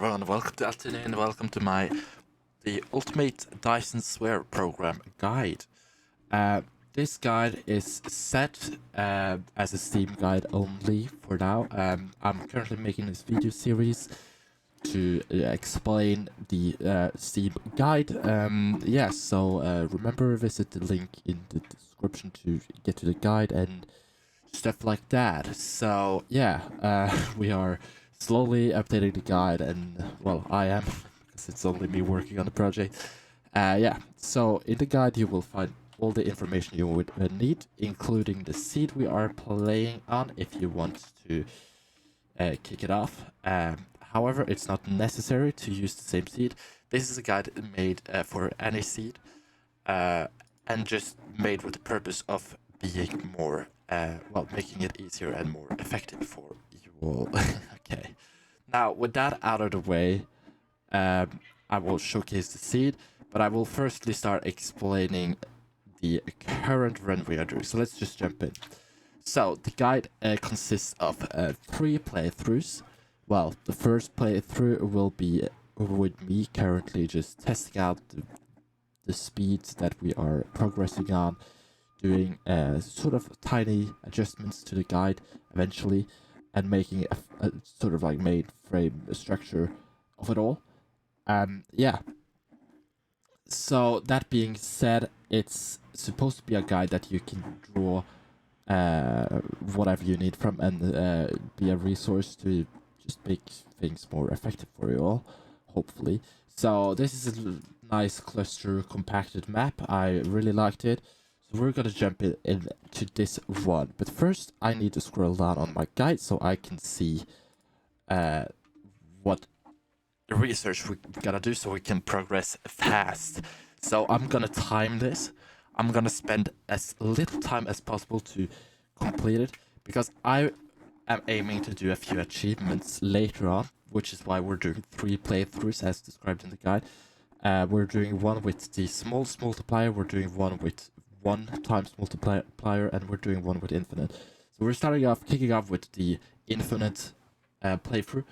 everyone, welcome to afternoon, welcome to the Ultimate Dyson Swear Program guide. This guide is set as a Steam guide only for now. I'm currently making this video series to explain the Steam guide. So remember, visit the link in the description to get to the guide and stuff like that. So we are slowly updating the guide, and well, I am because it's only me working on the project. So in the guide you will find all the information you would need, including the seed we are playing on if you want to kick it off. However, it's not necessary to use the same seed. This is a guide made for any seed, and just made with the purpose of being more, making it easier and more effective for you all. Okay. Now, with that out of the way, I will showcase the seed, but I will firstly start explaining the current run we are doing. So let's just jump in. So the guide consists of 3 playthroughs. Well, the first playthrough will be with me currently just testing out the speeds that we are progressing on, doing sort of tiny adjustments to the guide eventually, and making a sort of like mainframe structure of it all. So that being said, it's supposed to be a guide that you can draw whatever you need from, and be a resource to just make things more effective for you all, hopefully. So this is a nice cluster compacted map. I really liked it. So we're gonna jump into this one. But first I need to scroll down on my guide so I can see what research we gotta do so we can progress fast. So I'm gonna time this. I'm gonna spend as little time as possible to complete it, because I am aiming to do a few achievements later on, which is why we're doing 3 playthroughs as described in the guide. We're doing one with the smallest multiplier, we're doing one with 1 times multiplier, and we're doing one with infinite. So we're kicking off with the infinite playthrough,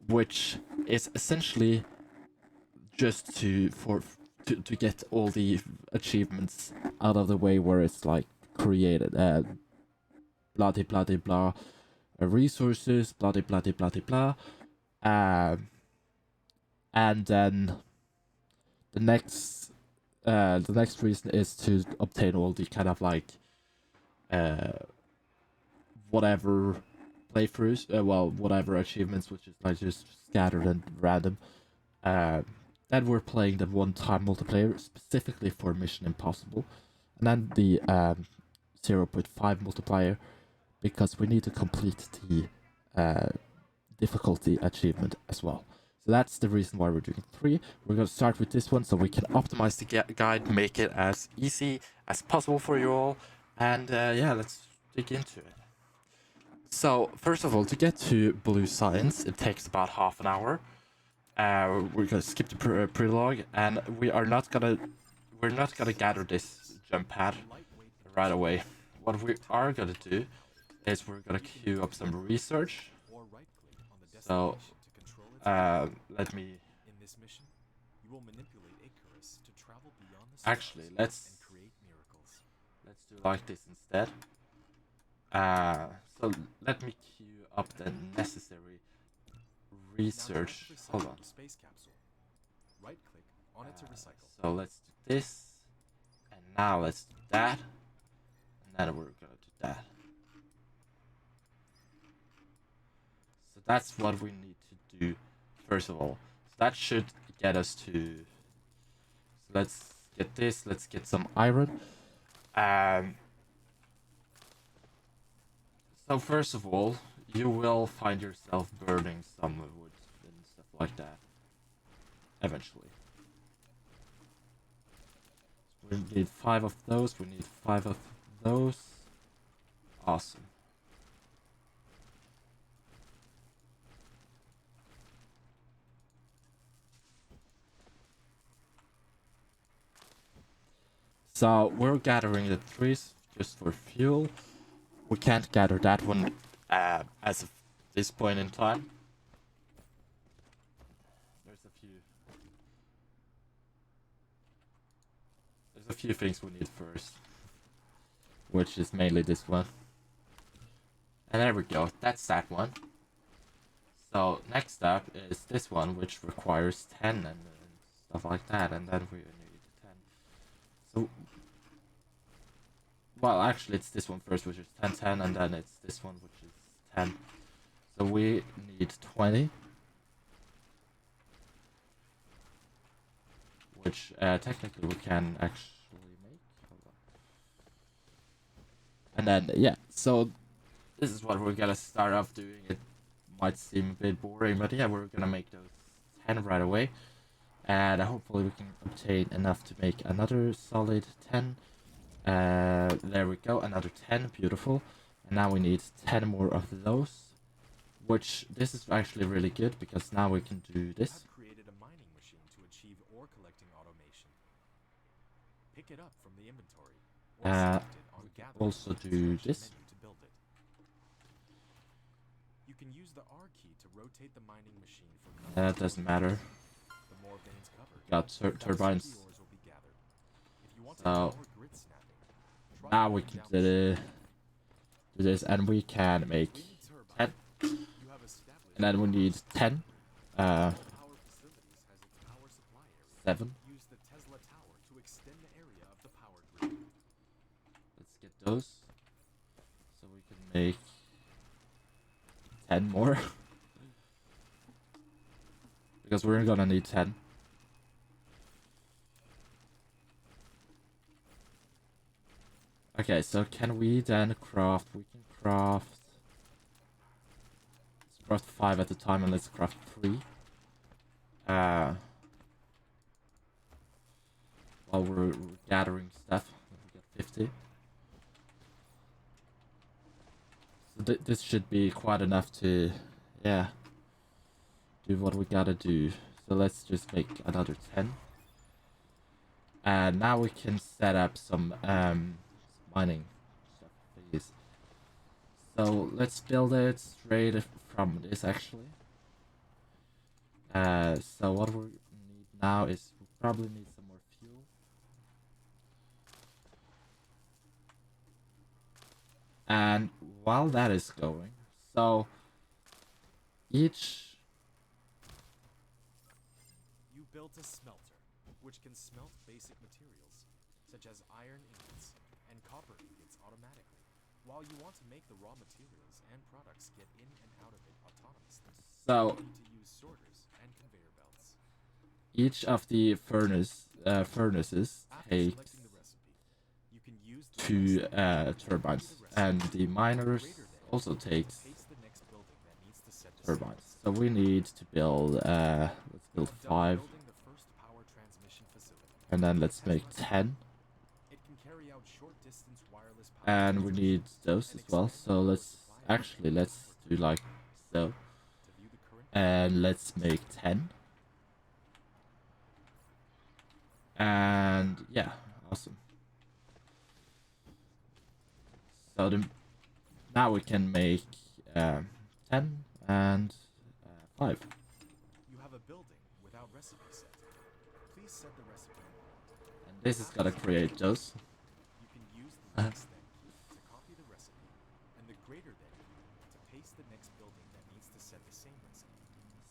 which is essentially just to get all the achievements out of the way, where it's like created blah de blah de blah resources, blah de blah de blah de blah, and then the next reason is to obtain all the kind of like whatever playthroughs, whatever achievements, which is like just scattered and random. Then we're playing the 1-time multiplayer specifically for Mission Impossible, and then the 0.5 multiplier because we need to complete the difficulty achievement as well. So that's the reason why we're doing 3. We're going to start with this one so we can optimize the guide, make it as easy as possible for you all, and let's dig into it. So first of all, to get to Blue Science, it takes about half an hour. We're gonna skip the prologue, and we're not gonna gather this jump pad right away. What we are gonna do is we're gonna queue up some research. So let me actually let's do like this instead. So let me queue up the necessary research. Hold on. So let's do this, and now let's do that, and then we're gonna do that. So that's what we need to do first of all. So that should get us to. So let's get this. Let's get some iron. So first of all, you will find yourself burning some wood and stuff like that eventually. We need 5 of those, we need 5 of those. Awesome. So we're gathering the trees just for fuel. We can't gather that one as of this point in time. there's a few things we need first, which is mainly this one. And there we go, that's that one. So next up is this one, which requires 10 and stuff like that, and then we need 10. So, well, actually it's this one first, which is 10, 10, and then it's this one, which is 10. So we need 20. Which technically we can actually make. Hold on. And then, yeah, so this is what we're gonna start off doing. It might seem a bit boring, but yeah, we're gonna make those 10 right away. And hopefully we can obtain enough to make another solid 10. There we go, another 10, beautiful. And now we need 10 more of those. Which, this is actually really good, because now we can do this. I've created a mining machine to achieve ore collecting automation. Pick it up from the inventory. Or select it on we can gather also do menu this. to build it. You can use the R key to rotate the mining machine for That doesn't matter. the more veins covered, Got turbines. the ores will be gathered. If you want So more grid snapping, try now we going can down do this, and we can make We need turbines. 10, You have established and then we need 10, power facilities has its power supply area. 7. Use the Tesla tower to extend the area of the power grid. Let's get those, so we can make 10 more, because we're gonna need 10. Okay, so can we then craft? We can craft. Let's craft 5 at a time, and let's craft 3. While we're gathering stuff, we get 50. So this should be quite enough to, yeah, do what we gotta do. So let's just make another 10. And now we can set up some mining stuff, please. So let's build it straight from this, actually. So what we need now is we probably need some more fuel. And while that is going, so each You built a smelter, which can smelt basic materials, such as iron ingots and copper ingots automatically, while you want to make the raw materials and products get in and out of it autonomously. so You need to use sorters and conveyor belts. each of the furnaces After takes selecting the recipe, you can use the 2 recipe turbines, to copy the and recipe the miners greater than also to takes paste the next building that needs to set the turbines. sequence. So we need to build let's build I've done 5, building the first power transmission facility. and then let's make 10, It can carry out short distance wireless power and we need transmissions those and as well. expand So power let's supply actually let's do like so, to view the current and let's make 10, and yeah, awesome. So now we can make 10 and 5. You have a building without recipe set. Please set the recipe. And this is gonna create those. You can use the less than key to copy the recipe, and the greater than key to paste the next building that needs to set the same recipe.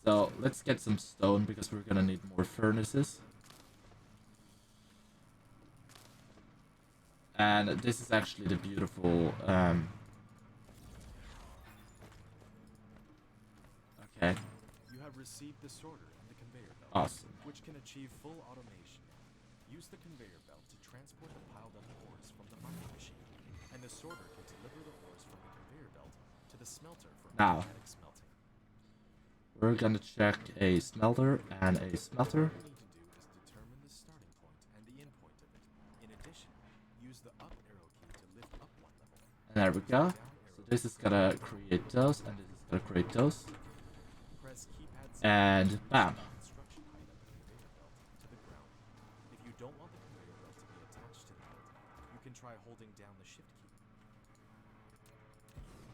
So let's get some stone, because we're gonna need more furnaces. And this is actually the beautiful okay, You have received the sorter and the conveyor belt, awesome. which can achieve full automation. Use the conveyor belt to transport the piled up ores from the mining machine, and the sorter can deliver the ores from the conveyor belt to the smelter for Now. automatic smelting. We're gonna check a smelter and a smelter. All you need to do is determine the starting point and the end point of it. In addition, use the up arrow key to lift up one level. And there we go. Down So arrow this is gonna create those, and this is gonna create those. press keypad And bam. construction height of the conveyor belt to the ground. If you don't want the conveyor belt to be attached to the building, you can try holding down the shift key.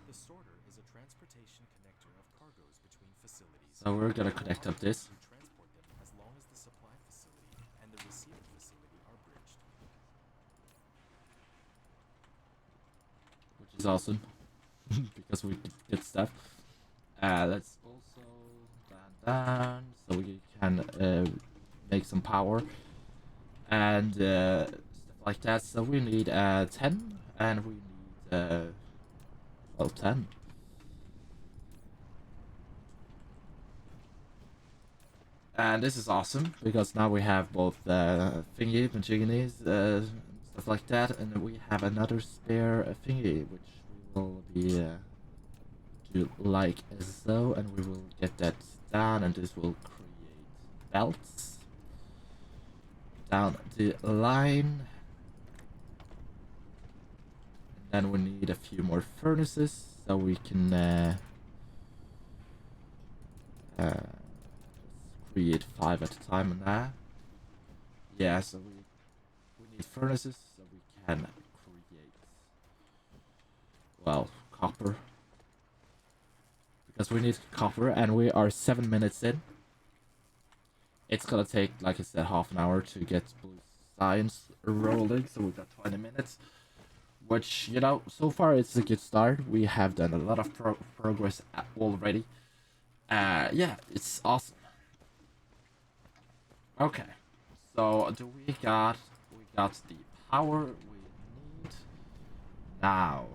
The sorter is a transportation connector of cargoes between facilities. So we're gonna connect up this. You transport them is awesome because we get stuff. Let's also down so we can make some power and stuff like that. So we need 10 and we need well 10. And this is awesome because now we have both thingy, machinis, stuff like that, and we have another spare thingy which we will be do like so, and we will get that down, and this will create belts down the line. And then we need a few more furnaces so we can create 5 at a time on that. Yeah, so we need furnaces so we can create, well, copper. Because we need copper, and we are 7 minutes in. It's gonna take, like I said, half an hour to get blue science rolling, so we've got 20 minutes. Which, you know, so far it's a good start. We have done a lot of progress already. Yeah, it's awesome. Okay, so we got the power we need now.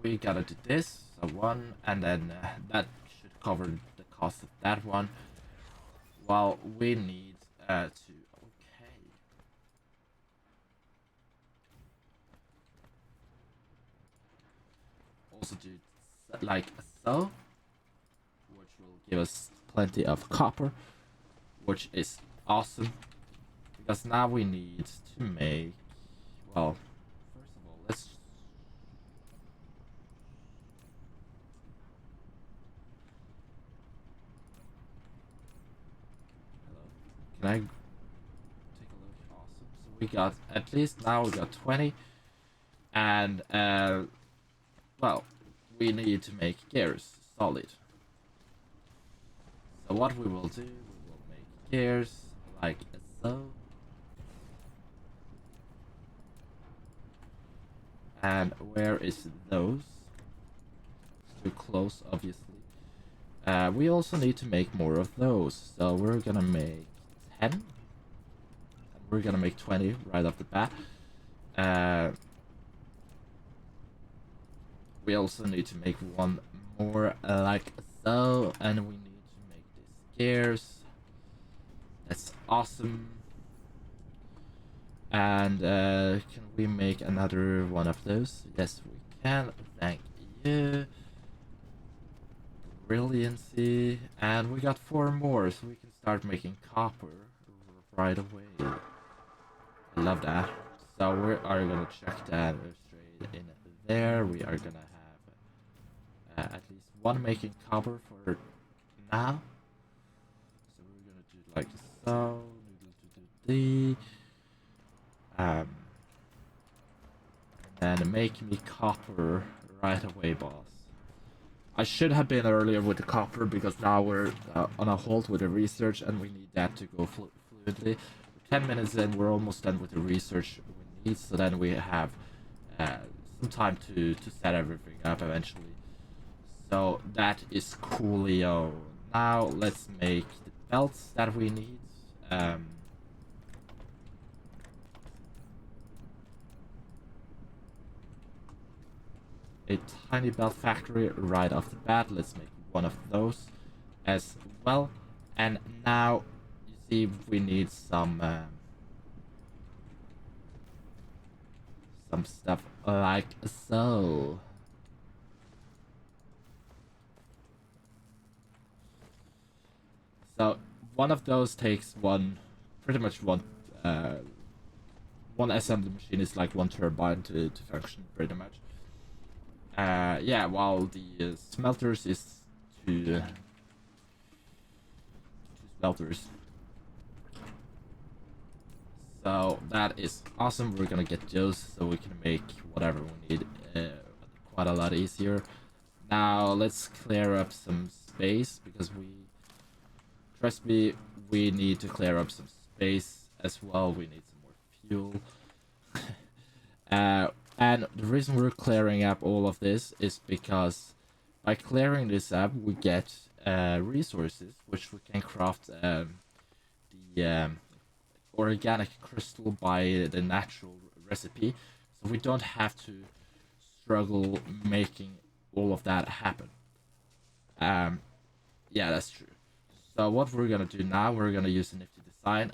We gotta do this, so 1, and then that should cover the cost of that one. Well, we need to, okay. Also do like so, which will give us plenty of copper, which is awesome. Because now we need to make, well, first of all, let's can I take a look? Awesome. So we got, at least now we got 20. And, well, we need to make gears solid. So what we will do, we will make gears like so. And where is those? Too close, obviously. We also need to make more of those. So we're gonna make 10. And we're gonna make 20 right off the bat. We also need to make one more like so. And we need to make this gears. That's awesome. And can we make another one of those? Yes, we can. Thank you. Brilliancy. And we got 4 more, so we can start making copper right away. I love that. So we are gonna check that straight in there. We are gonna have at least 1 making copper for now. So we're gonna do like so. And make me copper right away, boss. I should have been earlier with the copper because now we're on a halt with the research and we need that to go fluidly. 10 minutes in, we're almost done with the research we need, so then we have some time to set everything up eventually. So that is coolio. Now let's make the belts that we need. A tiny belt factory right off the bat. Let's make one of those as well. And now you see we need some stuff like so. So one of those takes pretty much one assembly machine is like 1 turbine to function pretty much. Yeah, while the smelters is 2 smelters. So that is awesome. We're gonna get those so we can make whatever we need quite a lot easier. Now let's clear up some space because trust me, we need to clear up some base as well. We need some more fuel. And the reason we're clearing up all of this is because by clearing this up, we get resources which we can craft the organic crystal by the natural recipe, so we don't have to struggle making all of that happen. Yeah, that's true. So what we're gonna do now, we're gonna use a nifty design.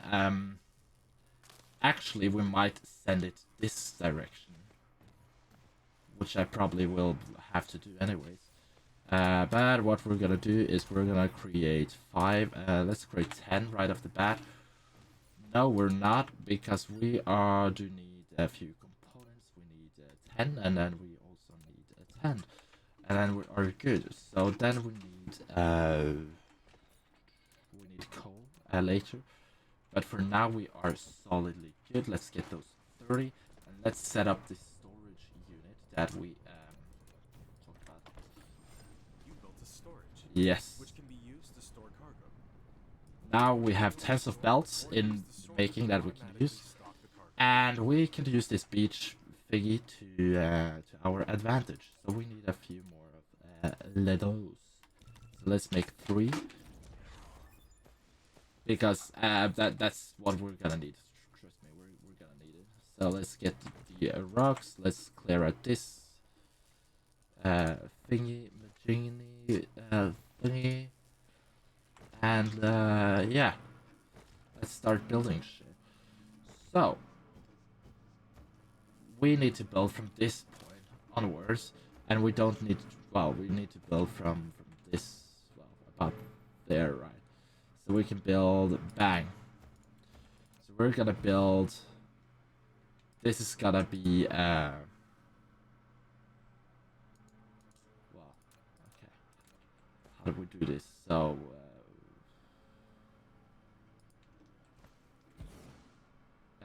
Actually, we might send it this direction, which I probably will have to do anyways. But what we're gonna do is we're gonna create 5. Let's create 10 right off the bat. No, we're not, because we do need a few components. We need 10, and then we also need 10, and then we are good. So then we need coal later, but for now we are solidly good. Let's get those 30, and let's set up the storage unit that we talked about. You built a storage. Yes. Which can be used to store cargo. Now we have tens of belts in the making that we can use, and we can use this beach thingy to our advantage. So we need a few more of those. So let's make 3, because that's what we're gonna need. Trust me, we're gonna need it. So let's get the rocks. Let's clear out this thingy, thingy. And yeah, let's start building shit. So we need to build from this point onwards, and we don't need to, well, we need to build from this, well, about there, right? So we can build bang. So we're gonna build, this is gonna be well, okay, how do we do this? So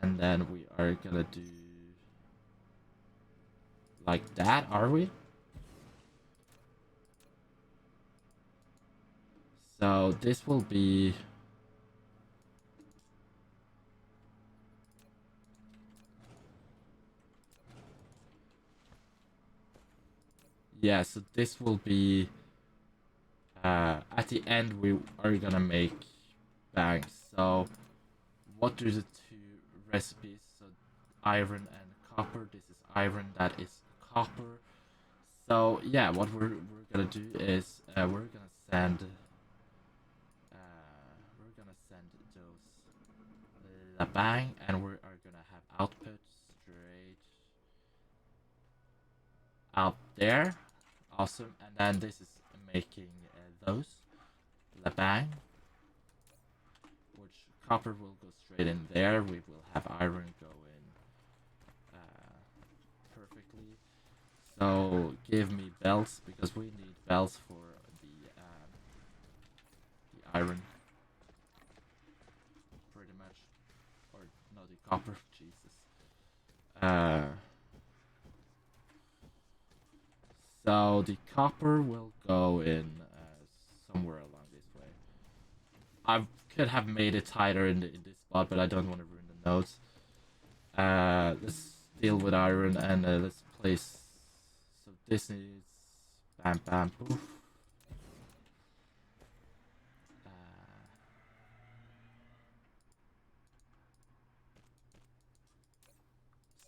and then we are gonna do like that, are we? So this will be, yeah, so this will be at the end we are gonna make bangs. So what do the 2 recipes? So iron and copper. This is iron, that is copper. So yeah, what we're gonna do is we're gonna send those bang, and we are gonna have output straight out there. Awesome. And then this is making those bang, which copper will go straight in there. We will have iron go in perfectly. So give me belts, because we need belts for the iron, pretty much, or no, the copper. Jesus. So the copper will go in somewhere along this way. I could have made it tighter in this spot, but I don't want to ruin the notes. Let's deal with iron, and let's place. So this needs bam bam poof.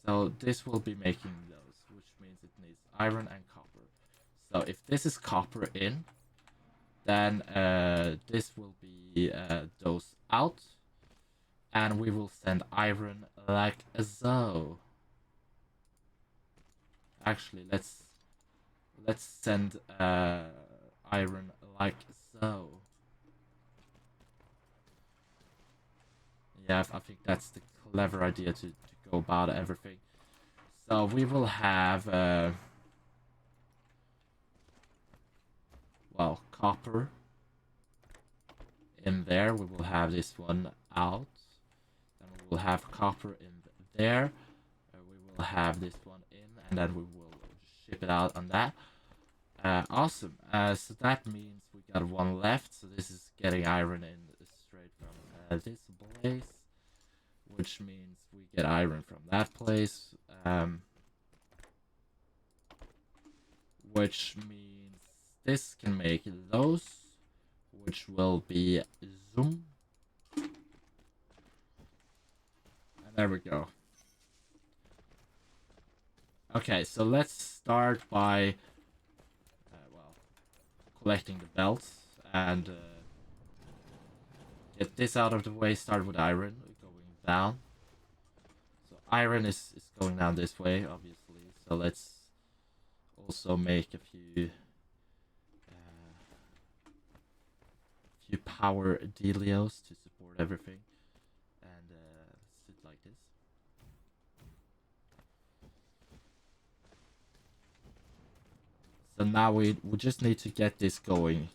So this will be making those, which means it needs iron and copper. So if this is copper in, then this will be those out, and we will send iron like so. Actually, let's send iron like so. Yeah, I think that's the clever idea to go about everything. So we will have well, copper in there. We will have this one out. Then we will have copper in there. We will have this one in, and then we will ship it out on that. Awesome. So that means we got 1 left. So this is getting iron in straight from this blaze. which means we get iron from that place, which means this can make those, which will be zoom. And there we go. Okay, so let's start by well, collecting the belts and get this out of the way. Start with iron, going down. So iron is going down this way, obviously. So let's also make a few power delios to support everything, and sit like this. So now we just need to get this going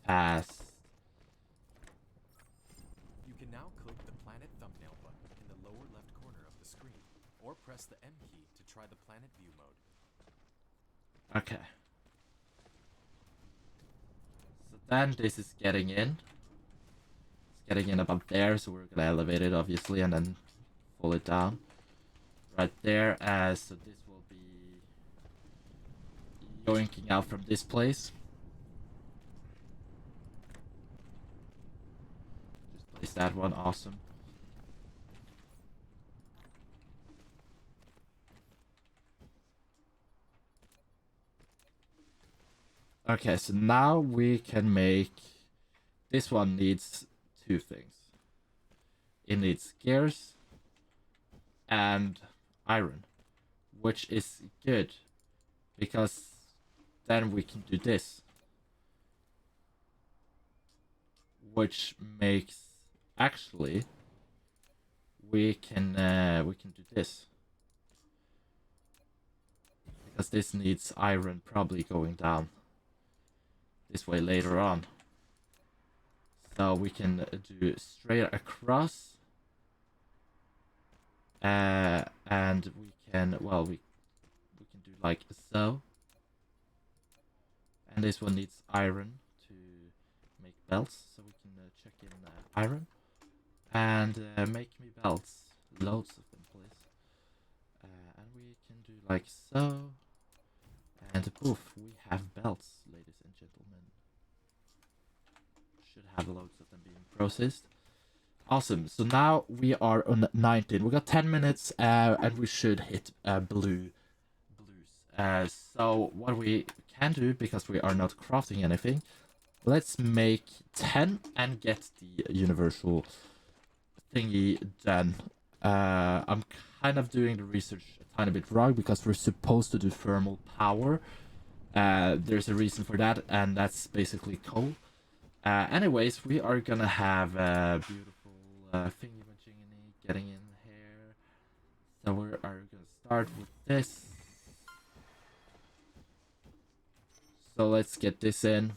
fast. You can now click the planet thumbnail button in the lower left corner of the screen, or press the M key to try the planet view mode. Okay. So then this is getting in. It's getting in about there, so we're gonna elevate it obviously and then pull it down. Right there, so this will be yoinking out from this place. Just place that one, awesome. Okay, so now we can make... This one needs two things. It needs gears and iron, which is good because then we can do this, which makes actually we can do this because this needs iron probably going down this way later on. So we can do straight across, and we can, well, we can do like so. And this one needs iron to make belts, so we can check in iron and make me belts, loads of them, please. And we can do like so, and poof, we have belts, ladies and gentlemen. Should have loads of them being processed. Awesome. So now we are on 19. We got 10 minutes, and we should hit blues. So what we can do, because we are not crafting anything, let's make 10 and get the universal thingy done. I'm kind of doing the research a tiny bit wrong because we're supposed to do thermal power. There's a reason for that, and that's basically coal. Anyways, we are gonna have a beautiful thingy-majiggy getting in here. So we are gonna start with this. So let's get this in.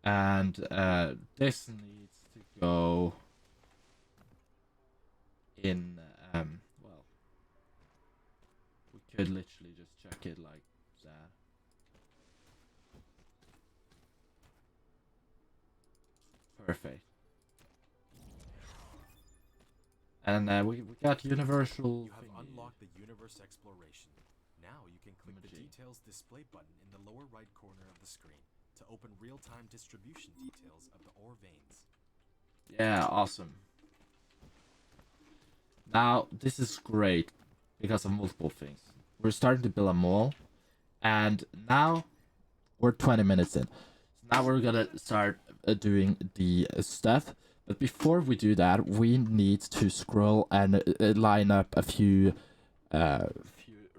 And this needs to go in, well, we could literally just check it like that. Perfect. And we got universal. You have unlocked the universe exploration. Now you can click the details display button in the lower right corner of the screen to open real-time distribution details of the ore veins. Yeah, awesome. Now, this is great because of multiple things. We're starting to build a mall, and now we're 20 minutes in. So now we're gonna start doing the stuff. But before we do that, we need to scroll and line up a few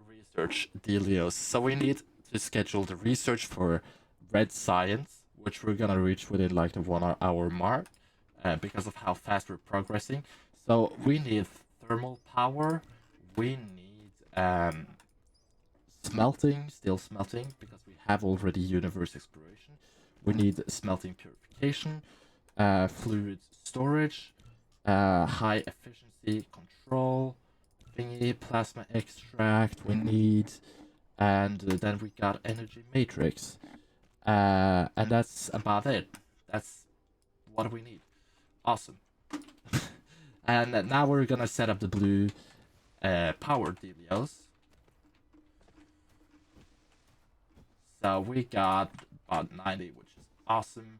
research dealios. So we need to schedule the research for red science, which we're gonna reach within like the 1 hour mark, because of how fast we're progressing. So we need thermal power. We need smelting, steel smelting, because we have already universe exploration. We need smelting purification, fluid storage, high efficiency control, thingy, plasma extract. We need, and then we got energy matrix. And that's about it. That's what we need. Awesome. And now we're gonna set up the blue power dealios. So we got about 90, which is awesome.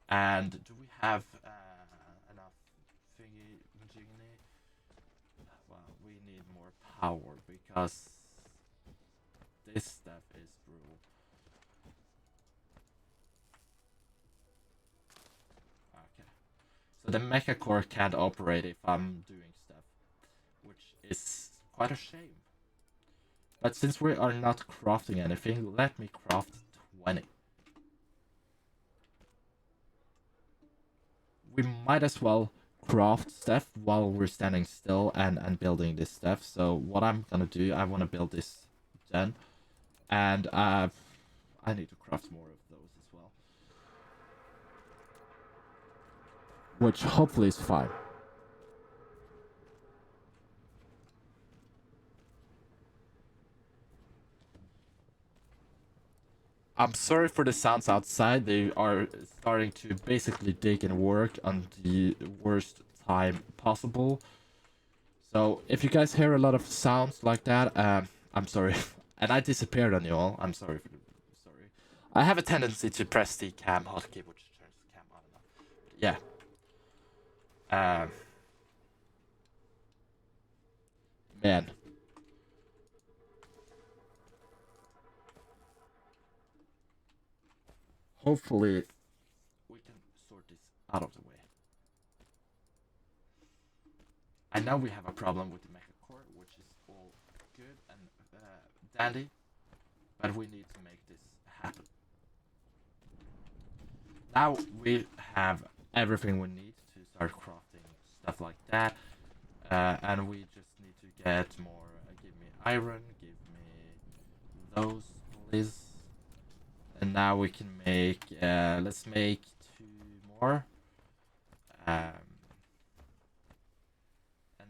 And do we have enough thingy majiggy? Well, we need more power because this stuff is brutal. Okay. So the mecha core can't operate if I'm doing stuff, which is quite a shame. But since we are not crafting anything, let me craft 20. We might as well craft stuff while we're standing still and building this stuff. So what I'm gonna do, I want to build this then. And I need to craft more of those as well. Which hopefully is fine. I'm sorry for the sounds outside. They are starting to basically dig and work on the worst time possible. So if you guys hear a lot of sounds like that, I'm sorry. And I disappeared on you all. I'm sorry for the sorry. I have a tendency to press the cam hotkey, which turns the cam on and off. Yeah. Man. Hopefully we can sort this out of the way. I know we have a problem with the mecha core, which is all good and dandy, but we need to make this happen. Now we have everything we need to start crafting stuff like that, and we just need to get more. Give me iron, give me those, please. And now we can make. Let's make 2 more. And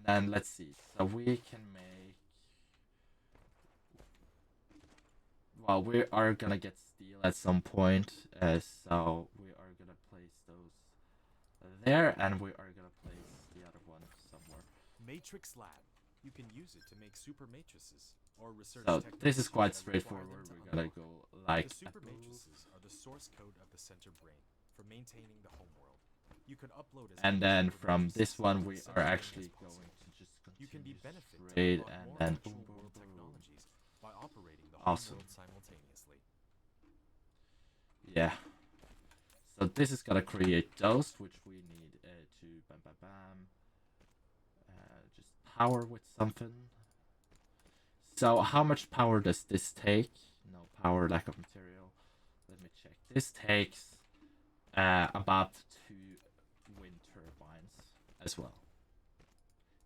then let's see. So we can make. Well, we are gonna get steel at some point, so we are gonna place those there, and we are gonna place the other one somewhere. Matrix Lab. You can use it to make super matrices or research. So this is quite technologies that require straightforward. them to We're gonna unlock. go like The super matrices are the source code of the center brain for maintaining the homeworld. You can upload as and many then super from matrices this one into we the are center brain actually as going possible. to just You can be continue benefit to straight unlock and more then actual boom boom world boom. technologies by operating the Awesome. homeworld simultaneously. Yeah. So this is gonna create those which we need to bam bam bam. Just power with something. So how much power does this take? No power, lack of material. Let me check. This takes about 2 wind turbines as well.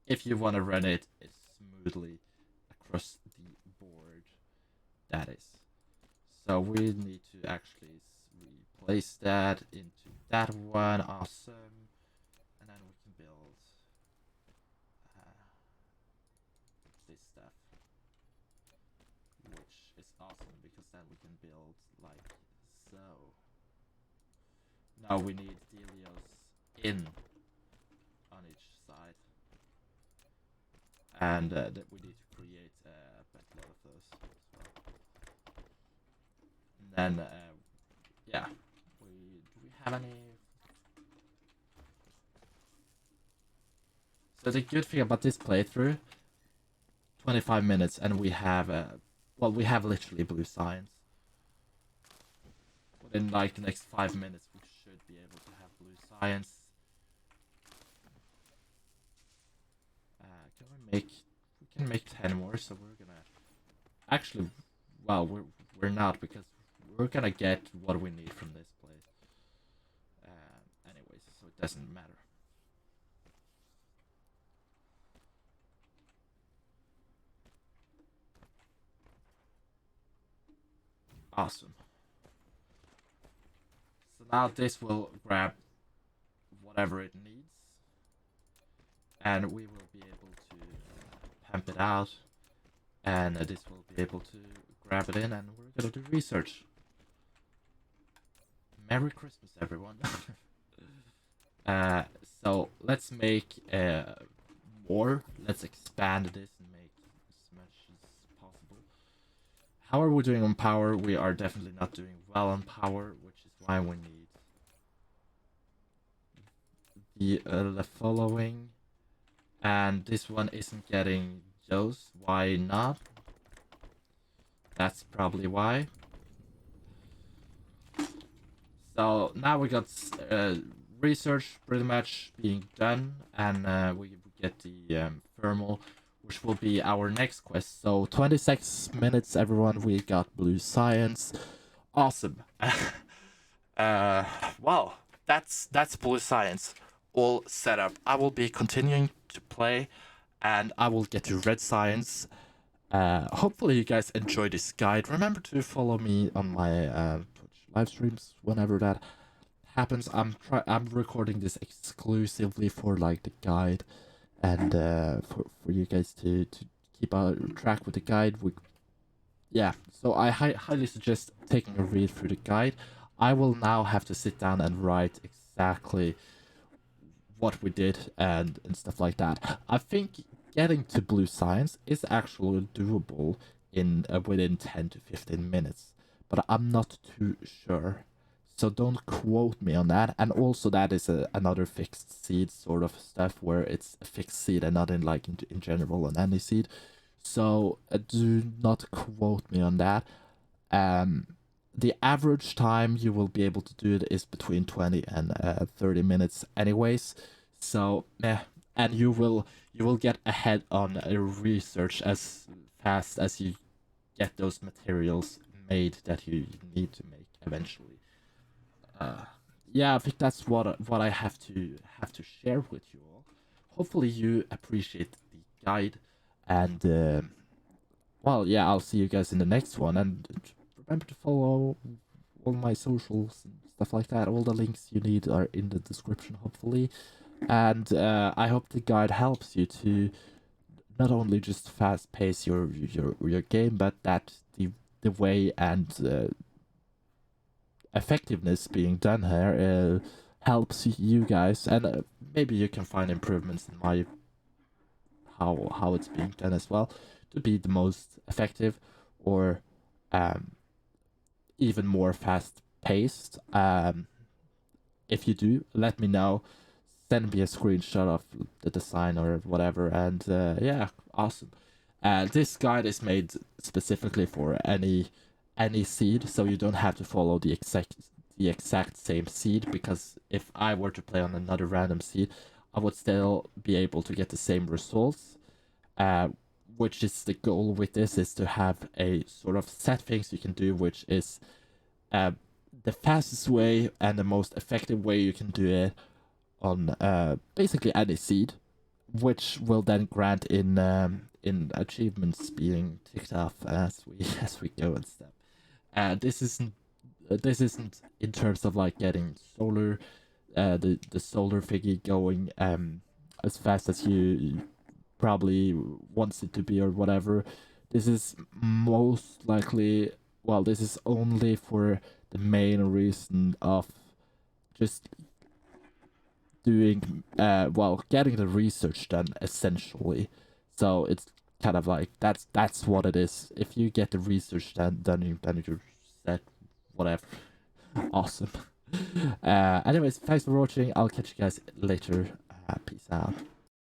If you want to run it smoothly across the board, that is. So we need to actually replace that into that one. Awesome. And then we can build this stuff, which is awesome because then we can build like so. Now we need Delios in on each side, and that we need to create a lot of those as well. And then yeah, do we have any? So the good thing about this playthrough, 25 minutes, and we have well, we have literally blue signs. Within like the next 5 minutes, we should be able to have blue science. Can we make? We can make 10 more. So we're gonna actually, well, we're not because we're gonna get what we need from this place. Anyways, so it doesn't matter. Awesome. So now this will grab whatever it needs, and we will be able to pump it out, and this will be able to grab it in, and we're gonna do research. Merry Christmas, everyone. uh, so let's make more. Let's expand this and make as much as possible. How are we doing on power? We are definitely not doing well on power, which is why we need the following. And this one isn't getting those. Why not? That's probably why. So now we got research pretty much being done, and we get the thermal, which will be our next quest. So 26 minutes, everyone. We got blue science. Awesome. Well, that's blue science all set up. I will be continuing to play, and I will get to red science. Hopefully you guys enjoy this guide. Remember to follow me on my Twitch live streams whenever that happens. I'm recording this exclusively for like the guide, and for you guys to keep track with the guide. Yeah, so I highly suggest taking a read through the guide. I will now have to sit down and write exactly what we did and stuff like that. I think getting to blue science is actually doable in within 10 to 15 minutes, but I'm not too sure. So don't quote me on that. And also that is another fixed seed sort of stuff where it's a fixed seed and not in like in general on any seed. So do not quote me on that. The average time you will be able to do it is between 20 and 30 minutes anyways. So and you will get ahead on research as fast as you get those materials made that you need to make eventually. Yeah, I think that's what I have to share with you all. Hopefully you appreciate the guide, and well, yeah, I'll see you guys in the next one, and remember to follow all my socials and stuff like that. All the links you need are in the description, hopefully, and I hope the guide helps you to not only just fast pace your game, but that the way and effectiveness being done here helps you guys, and maybe you can find improvements in my how it's being done as well to be the most effective, or even more fast paced. If you do, let me know. Send me a screenshot of the design or whatever, and yeah, awesome. This guide is made specifically for any seed, so you don't have to follow the exact same seed, because if I were to play on another random seed, I would still be able to get the same results. Which is the goal with this, is to have a sort of set things you can do, which is the fastest way and the most effective way you can do it on basically any seed, which will then grant in achievements being ticked off as we go and stuff. This isn't in terms of like getting solar, the solar figure going as fast as you probably wants it to be or whatever. This is most likely, well, this is only for the main reason of just doing well, getting the research done essentially. So it's kind of like that's what it is. If you get the research done, then you're set. Whatever. Awesome. Anyways, thanks for watching. I'll catch you guys later. Peace out.